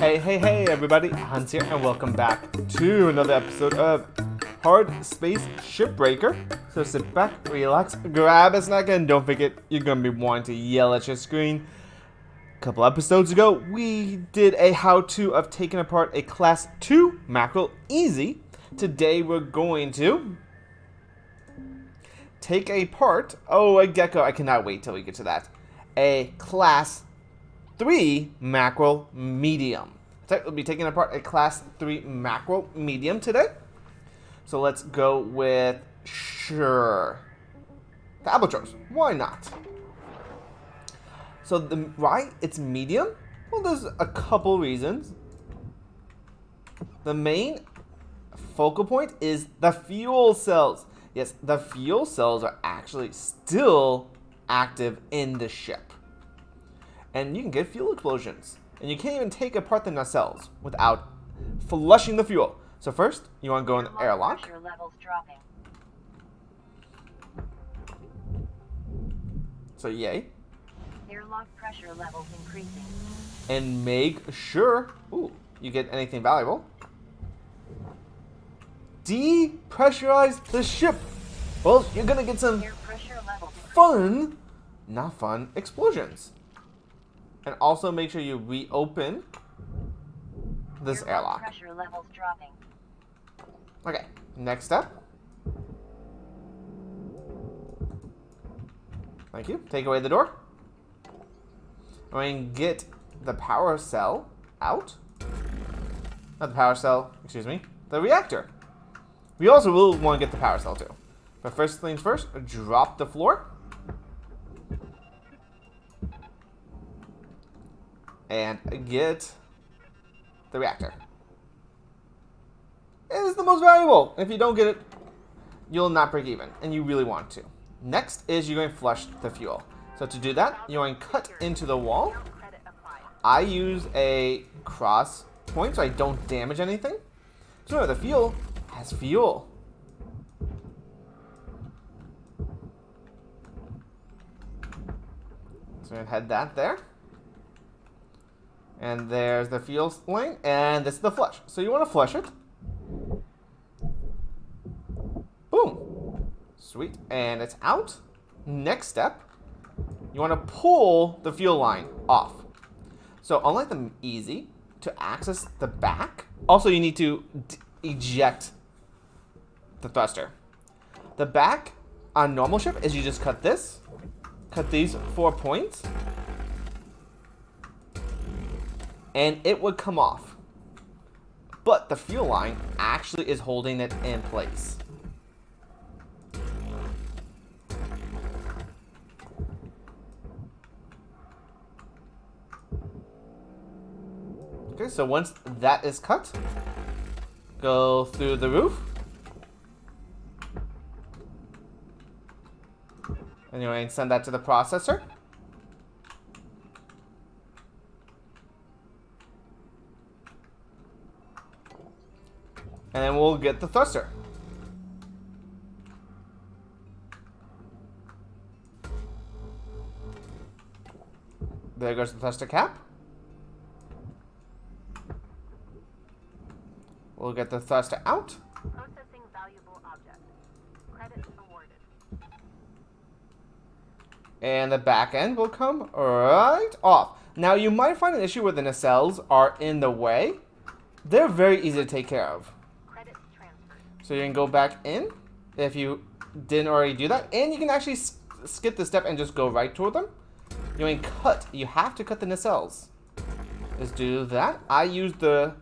Hey everybody, Heuntz here, and welcome back to another episode of Hardspace Shipbreaker. So sit back, relax, grab a snack, and don't forget you're going to be wanting to yell at your screen. A couple episodes ago, we did a how-to of taking apart a Class 2 mackerel easy. Today we're going to take apart, a gecko, I cannot wait till we get to that, a Class 3 mackerel medium. We'll be taking apart a Class 3 mackerel medium today. So let's go with, the albatross. Why not? So why it's medium? Well, there's a couple reasons. The main focal point is the fuel cells. Yes, the fuel cells are actually still active in the ship. And you can get fuel explosions. And you can't even take apart the nacelles without flushing the fuel. So first, you want to go in the airlock. So yay. Airlock pressure levels increasing. And make sure, you get anything valuable. Depressurize the ship. Well, you're gonna get some fun, not fun, explosions. And also make sure you reopen this airlock. Pressure levels dropping. Okay, next step. Thank you. Take away the door. And get the power cell out. Not the power cell, excuse me. The reactor. We also will want to get the power cell too. But first things first, drop the floor. And get the reactor. It is the most valuable. If you don't get it, you'll not break even. And you really want to. Next is you're going to flush the fuel. So to do that, you're going to cut into the wall. I use a cross point so I don't damage anything. So remember, the fuel has fuel. So I'm going to head that there. And there's the fuel lane, and this is the flush. So you want to flush it. Boom. Sweet. And it's out. Next step, you want to pull the fuel line off. So unlike the easy, to access the back, also you need to eject the thruster. The back on normal ship is you just cut this, cut these 4 points, and it would come off. But the fuel line actually is holding it in place. Okay, so once that is cut, go through the roof. Anyway, and send that to the processor. And then we'll get the thruster. There goes the thruster cap. We'll get the thruster out. Processing valuable object. Credit awarded. And the back end will come right off. Now you might find an issue where the nacelles are in the way. They're very easy to take care of. So you can go back in if you didn't already do that. And you can actually skip the step and just go right toward them. You can cut. You have to cut the nacelles. Let's do that. I use the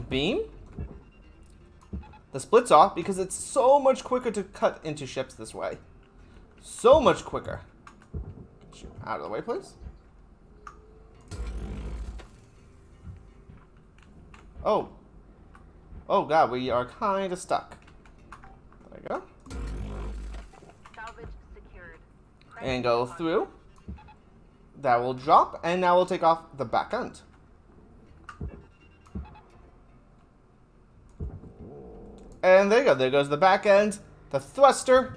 beam. The splits off because it's so much quicker to cut into ships this way. So much quicker. Out of the way, please. Oh god, we are kind of stuck. There we go. Salvage secured. And go through. That will drop, and now we'll take off the back end. And there you go. There goes the back end, the thruster,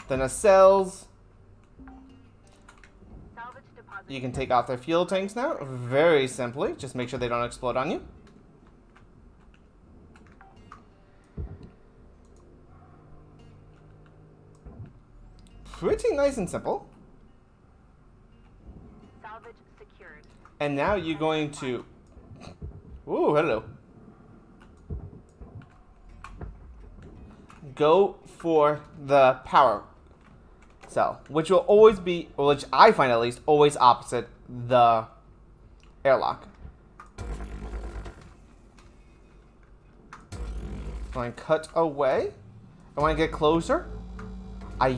the nacelles. Salvage deposit You can take out their fuel tanks now, very simply. Just make sure they don't explode on you. Pretty nice and simple. Salvage secured. And now you're going to... Ooh, hello. Go for the power cell, which will always be, which I find at least, always opposite the airlock. When I cut away, and when I get closer, I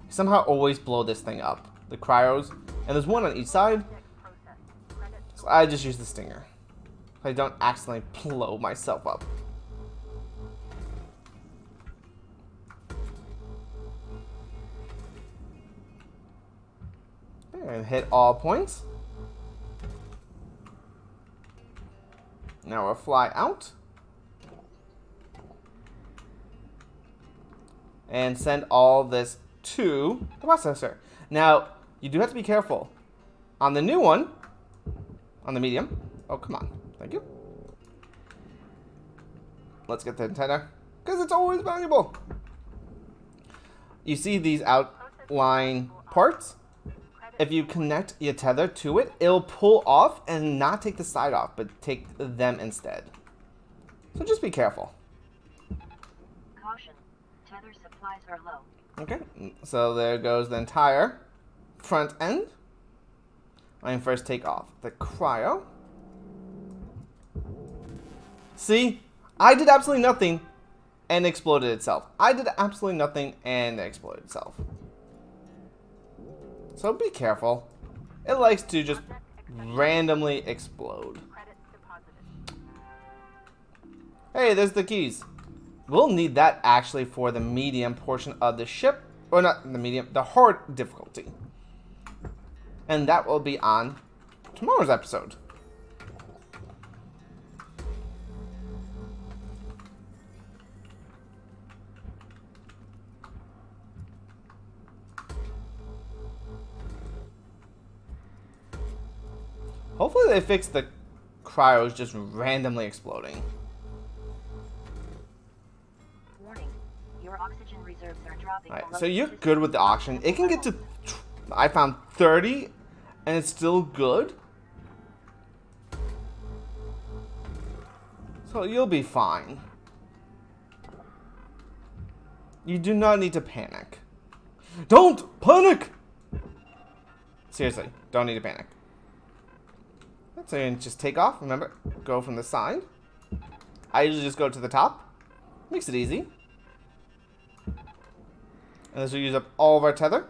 somehow always blow this thing up. The cryos, and there's one on each side, so I just use the stinger. So I don't accidentally blow myself up. And hit all points. Now we'll fly out. And send all this to the processor. Now, you do have to be careful. On the new one, on the medium. Oh, come on. Thank you. Let's get the antenna, because it's always valuable. You see these outline parts? If you connect your tether to it, it'll pull off and not take the side off, but take them instead. So just be careful. Caution. Tether supplies are low. Okay, so there goes the entire front end. I can first take off the cryo. See? I did absolutely nothing and exploded itself. I did absolutely nothing and it exploded itself. So be careful. It likes to just randomly explode. Credits deposited. Hey, there's the keys. We'll need that actually for the medium portion of the ship. Or not the medium, the hard difficulty. And that will be on tomorrow's episode. Hopefully they fix the cryos just randomly exploding. Warning. Your oxygen reserves are dropping. Alright, below so you're system good with the oxygen. It can get to, I found 30, and it's still good. So you'll be fine. You do not need to panic. Don't panic! Seriously, don't need to panic. So you can just take off. Remember, go from the side. I usually just go to the top. Makes it easy. And this will use up all of our tether.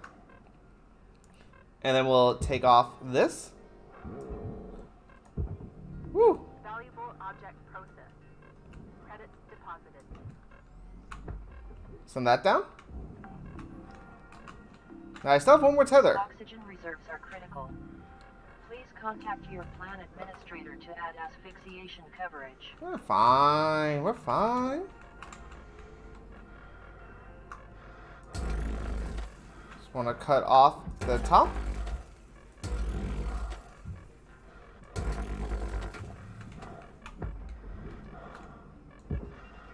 And then we'll take off this. Woo! Valuable object processed. Credits deposited. Send that down. Now I still have one more tether. Oxygen reserves are critical. Please contact your plan administrator to add asphyxiation coverage. We're fine. We're fine. Just want to cut off the top.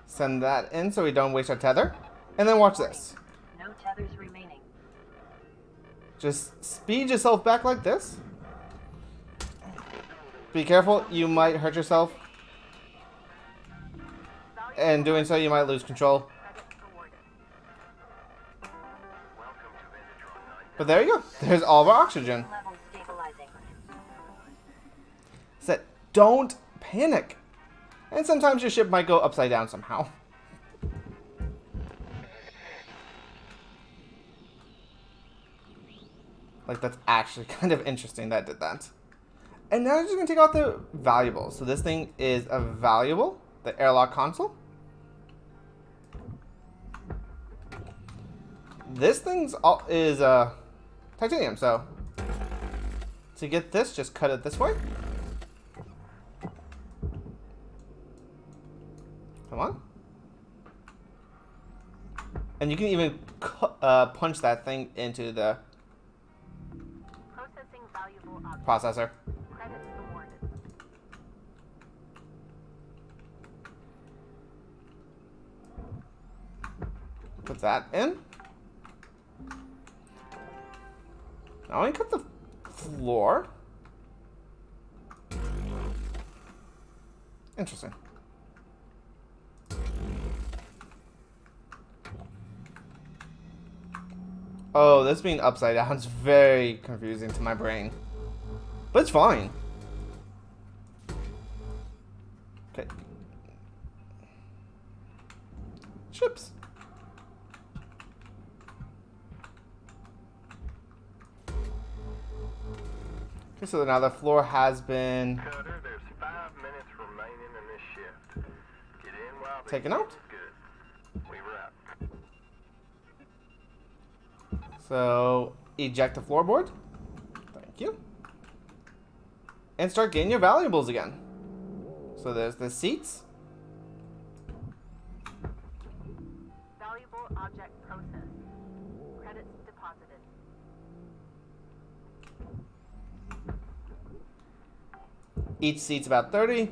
Send that in so we don't waste our tether. And then watch this. No tethers remaining. Just speed yourself back like this. Be careful, you might hurt yourself. And doing so, you might lose control. Credits awarded. But there you go. There's all of our oxygen. Level stabilizing. Said, don't panic. And sometimes your ship might go upside down somehow. Like, that's actually kind of interesting that it did that. And now you're just going to take out the valuables. So this thing is a valuable, the airlock console. This thing's is titanium, so to get this, just cut it this way. Come on. And you can even punch that thing into the Processing valuable objects. Processor. Credits awarded. Put that in. Now I cut the floor. Interesting. Oh, this being upside down is very confusing to my brain. But it's fine. Okay. Ships. Okay, so now the floor has been Cutter, there's 5 minutes remaining in this shift. Get in while the taken heat out. is good. We wrap. So, eject the floorboard. Thank you. And start getting your valuables again. So there's the seats. Valuable object processed. Credits deposited. Each seat's about 30.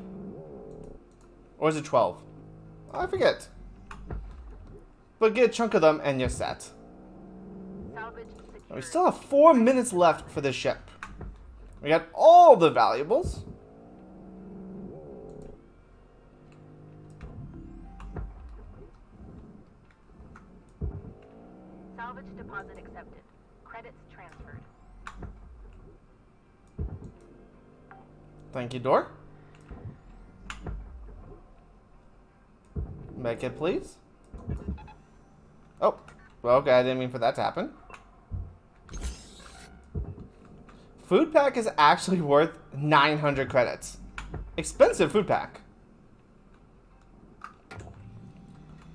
Or is it 12? I forget. But get a chunk of them and you're set. Salvage And secured. we still have 4 minutes left for this ship. We got all the valuables. Salvage deposit accepted. Credits transferred. Thank you, door. Make it, please. Oh, well, okay, I didn't mean for that to happen. Food pack is actually worth 900 credits. Expensive food pack.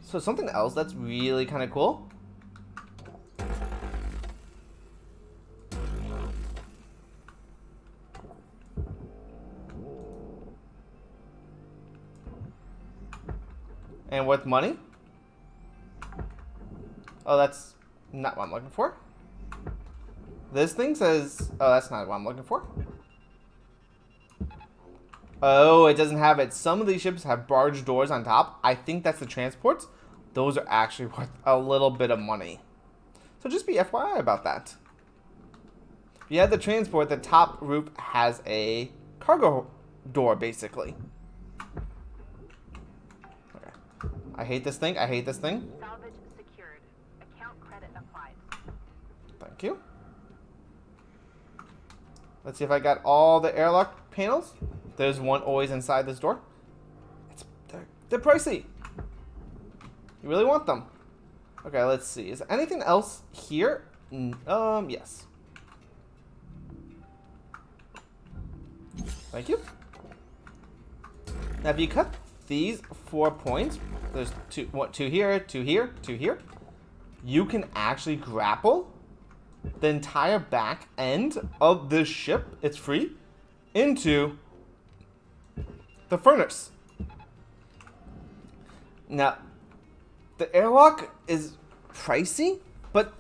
So something else that's really kind of cool. And worth money. Oh, that's not what I'm looking for. This thing says... Oh, that's not what I'm looking for. Oh, it doesn't have it. Some of these ships have barge doors on top. I think that's the transports. Those are actually worth a little bit of money. So just be FYI about that. If you have the transport, the top roof has a cargo door, basically. Okay. I hate this thing. I hate this thing. Salvage secured. Account credit applied. Thank you. Let's see if I got all the airlock panels. There's one always inside this door. They're pricey. You really want them. Okay, let's see. Is there anything else here? Yes. Thank you. Now, if you cut these 4 points, there's two here, 2 here, 2 here. You can actually grapple the entire back end of this ship. It's free into the furnace. Now, the airlock is pricey, but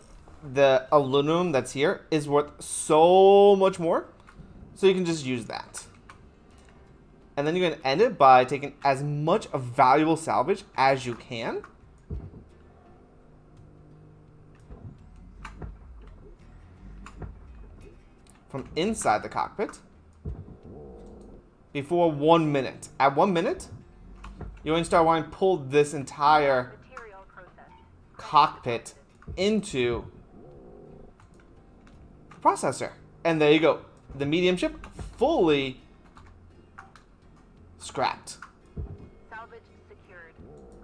the aluminum that's here is worth so much more. So you can just use that. And then you're going to end it by taking as much of valuable salvage as you can. From inside the cockpit. Before 1 minute. At 1 minute, you're going to start wanting to pull this entire Material processed. cockpit into the processor. And there you go. The medium ship fully scrapped. Salvage secured.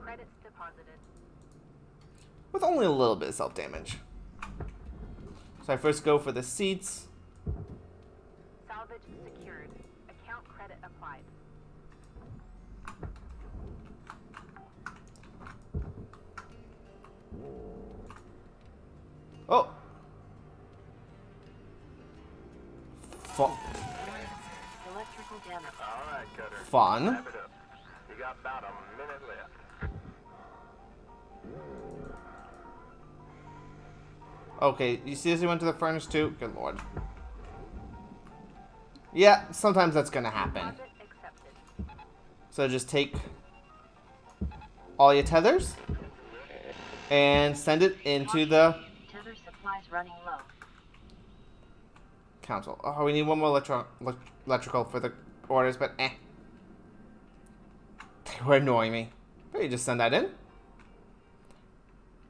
Credits deposited. With only a little bit of self-damage. So I first go for the seats. Salvage secured. Account credit applied. Oh! Electrical damage. All right, Cutter. Fun. Wrap it up. You got about a minute left. Okay, you seriously went to the furnace too? Good lord. Yeah, sometimes that's gonna happen. Deposit accepted. So just take all your tethers and send it into the Tether supplies running low. council. Oh, we need one more electrical for the orders, but eh. They were annoying me. But you just send that in.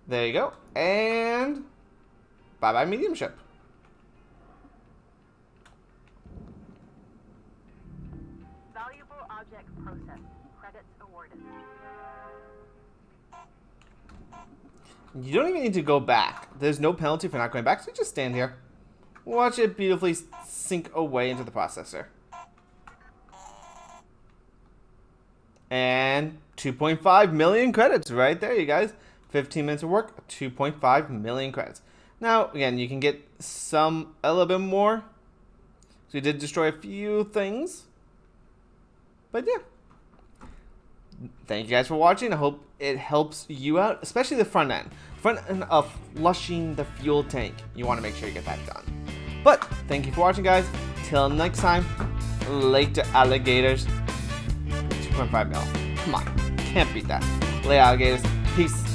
There you go. And bye-bye medium ship. Valuable object processed. Credits awarded. You don't even need to go back. There's no penalty for not going back, so just stand here. Watch it beautifully sink away into the processor. And 2.5 million credits right there, you guys. 15 minutes of work, 2.5 million credits. Now, again, you can get a little bit more. So we did destroy a few things. But yeah. Thank you guys for watching. I hope it helps you out, especially the front end. Front end of flushing the fuel tank. You want to make sure you get that done. But thank you for watching, guys. Till next time, later alligators. 2.5 mil. Come on. Can't beat that. Later alligators. Peace.